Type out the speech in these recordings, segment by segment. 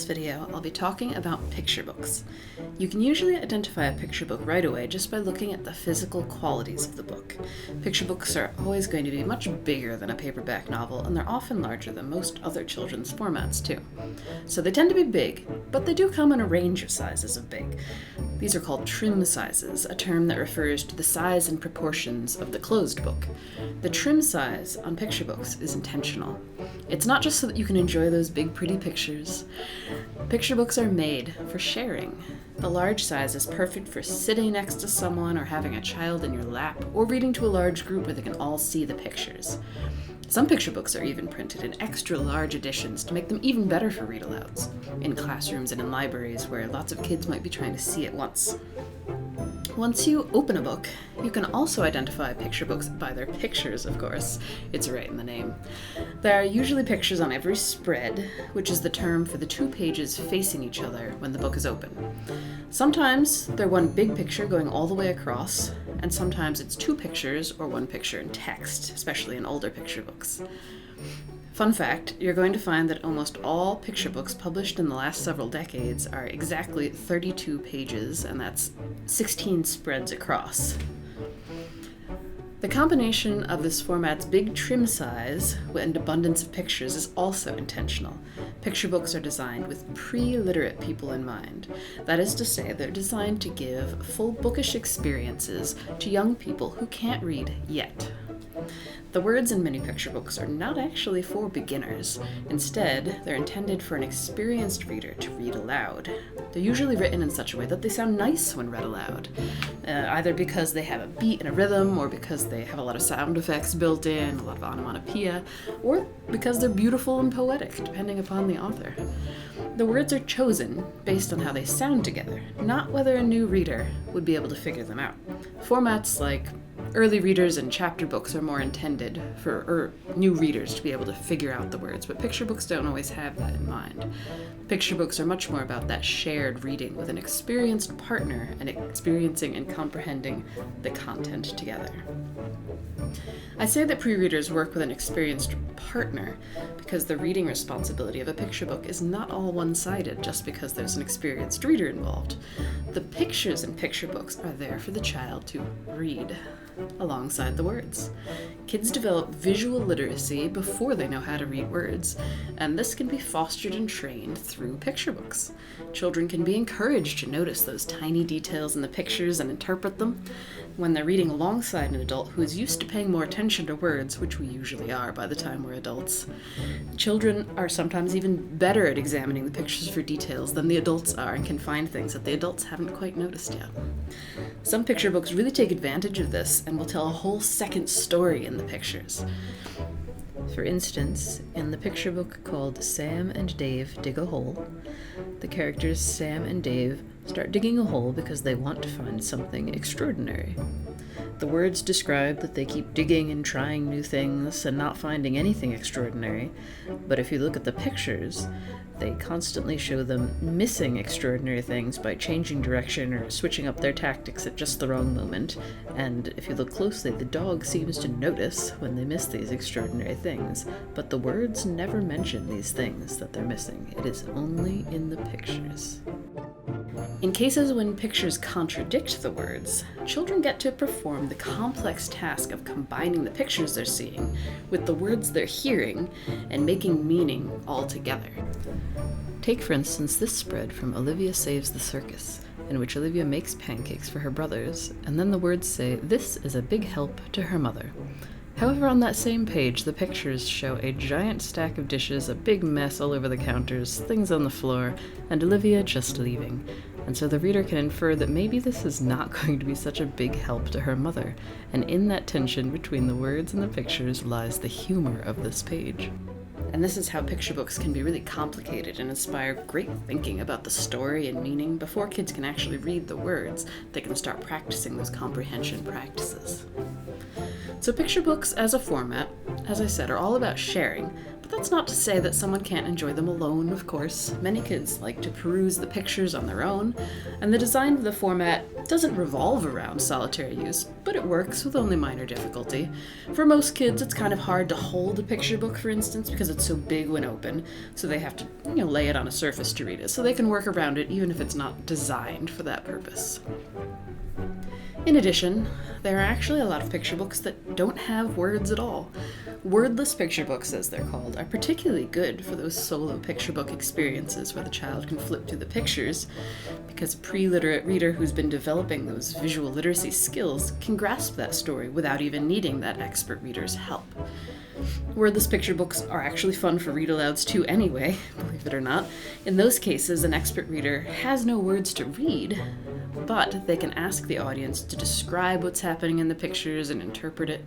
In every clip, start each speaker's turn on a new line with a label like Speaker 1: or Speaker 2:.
Speaker 1: this video, I'll be talking about picture books. You can usually identify a picture book right away just by looking at the physical qualities of the book. Picture books are always going to be much bigger than a paperback novel, and they're often larger than most other children's formats too. So they tend to be big, but they do come in a range of sizes of big. These are called trim sizes, a term that refers to the size and proportions of the closed book. The trim size on picture books is intentional. It's not just so that you can enjoy those big pretty pictures. Picture books are made for sharing. The large size is perfect for sitting next to someone or having a child in your lap, or reading to a large group where they can all see the pictures. Some picture books are even printed in extra large editions to make them even better for read-alouds, in classrooms and in libraries where lots of kids might be trying to see at once. Once you open a book, you can also identify picture books by their pictures, of course. It's right in the name. There are usually pictures on every spread, which is the term for the two pages facing each other when the book is open. Sometimes they're one big picture going all the way across, and sometimes it's two pictures or one picture in text, especially in older picture books. Fun fact, you're going to find that almost all picture books published in the last several decades are exactly 32 pages, and that's 16 spreads across. The combination of this format's big trim size and abundance of pictures is also intentional. Picture books are designed with pre-literate people in mind. That is to say, they're designed to give full bookish experiences to young people who can't read yet. The words in many picture books are not actually for beginners. Instead, they're intended for an experienced reader to read aloud. They're usually written in such a way that they sound nice when read aloud, either because they have a beat and a rhythm, or because they have a lot of sound effects built in, a lot of onomatopoeia, or because they're beautiful and poetic, depending upon the author. The words are chosen based on how they sound together, not whether a new reader would be able to figure them out. Formats like early readers and chapter books are more intended for new readers to be able to figure out the words, but picture books don't always have that in mind. Picture books are much more about that shared reading with an experienced partner and experiencing and comprehending the content together. I say that pre-readers work with an experienced partner because the reading responsibility of a picture book is not all one-sided just because there's an experienced reader involved. The pictures in picture books are there for the child to read alongside the words. Kids develop visual literacy before they know how to read words, and this can be fostered and trained through picture books. Children can be encouraged to notice those tiny details in the pictures and interpret them. When they're reading alongside an adult who is used to paying more attention to words, which we usually are by the time we're adults, children are sometimes even better at examining the pictures for details than the adults are and can find things that the adults haven't quite noticed yet. Some picture books really take advantage of this and will tell a whole second story in the pictures. For instance, in the picture book called Sam and Dave Dig a Hole, the characters Sam and Dave start digging a hole because they want to find something extraordinary. The words describe that they keep digging and trying new things and not finding anything extraordinary, but if you look at the pictures, they constantly show them missing extraordinary things by changing direction or switching up their tactics at just the wrong moment, and if you look closely, the dog seems to notice when they miss these extraordinary things, but the words never mention these things that they're missing. It is only in the pictures. In cases when pictures contradict the words, children get to perform the complex task of combining the pictures they're seeing with the words they're hearing and making meaning all together. Take, for instance, this spread from Olivia Saves the Circus, in which Olivia makes pancakes for her brothers, and then the words say, "This is a big help to her mother." However, on that same page, the pictures show a giant stack of dishes, a big mess all over the counters, things on the floor, and Olivia just leaving. And so the reader can infer that maybe this is not going to be such a big help to her mother, and in that tension between the words and the pictures lies the humor of this page. And this is how picture books can be really complicated and inspire great thinking about the story and meaning before kids can actually read the words. They can start practicing those comprehension practices. So picture books as a format, as I said, are all about sharing, but That's not to say that someone can't enjoy them alone, of course. Many kids like to peruse the pictures on their own, and the design of the format doesn't revolve around solitary use, but it works with only minor difficulty. For most kids, it's kind of hard to hold a picture book, for instance, because it's so big when open, so they have to, lay it on a surface to read it, so they can work around it even if it's not designed for that purpose. In addition, there are actually a lot of picture books that don't have words at all. Wordless picture books, as they're called, are particularly good for those solo picture book experiences where the child can flip through the pictures, because a pre-literate reader who's been developing those visual literacy skills can grasp that story without even needing that expert reader's help. Wordless picture books are actually fun for read-alouds too anyway, believe it or not. In those cases, an expert reader has no words to read, but they can ask the audience to describe what's happening in the pictures and interpret it.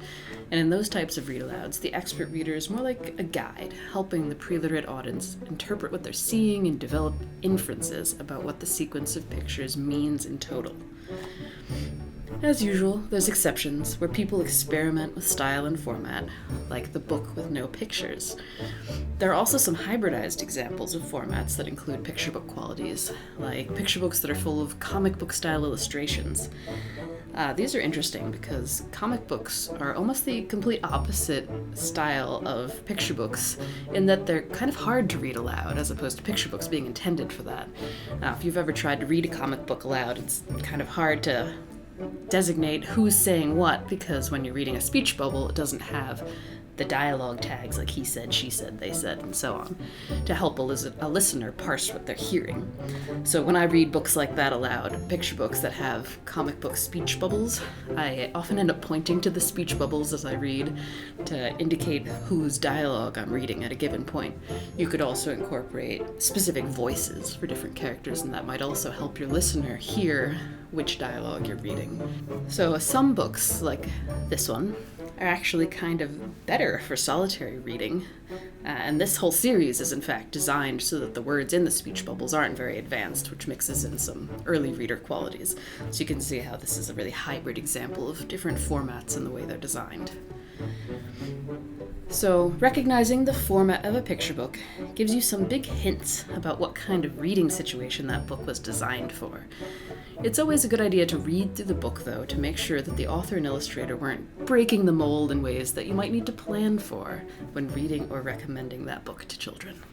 Speaker 1: And in those types of read-alouds, the expert reader is more like a guide, helping the pre-literate audience interpret what they're seeing and develop inferences about what the sequence of pictures means in total. As usual, there's exceptions where people experiment with style and format, like the book with no pictures. There are also some hybridized examples of formats that include picture book qualities, like picture books that are full of comic book style illustrations. These are interesting because comic books are almost the complete opposite style of picture books in that they're kind of hard to read aloud as opposed to picture books being intended for that. Now, if you've ever tried to read a comic book aloud, it's kind of hard to designate who's saying what, because when you're reading a speech bubble, it doesn't have the dialogue tags like he said, she said, they said, and so on, to help a listener parse what they're hearing. So when I read books like that aloud, picture books that have comic book speech bubbles, I often end up pointing to the speech bubbles as I read to indicate whose dialogue I'm reading at a given point. You could also incorporate specific voices for different characters, and that might also help your listener hear which dialogue you're reading. So some books, like this one, are actually kind of better for solitary reading, and this whole series is in fact designed so that the words in the speech bubbles aren't very advanced, which mixes in some early reader qualities. So you can see how this is a really hybrid example of different formats and the way they're designed. So, recognizing the format of a picture book gives you some big hints about what kind of reading situation that book was designed for. It's always a good idea to read through the book, though, to make sure that the author and illustrator weren't breaking the mold in ways that you might need to plan for when reading or recommending that book to children.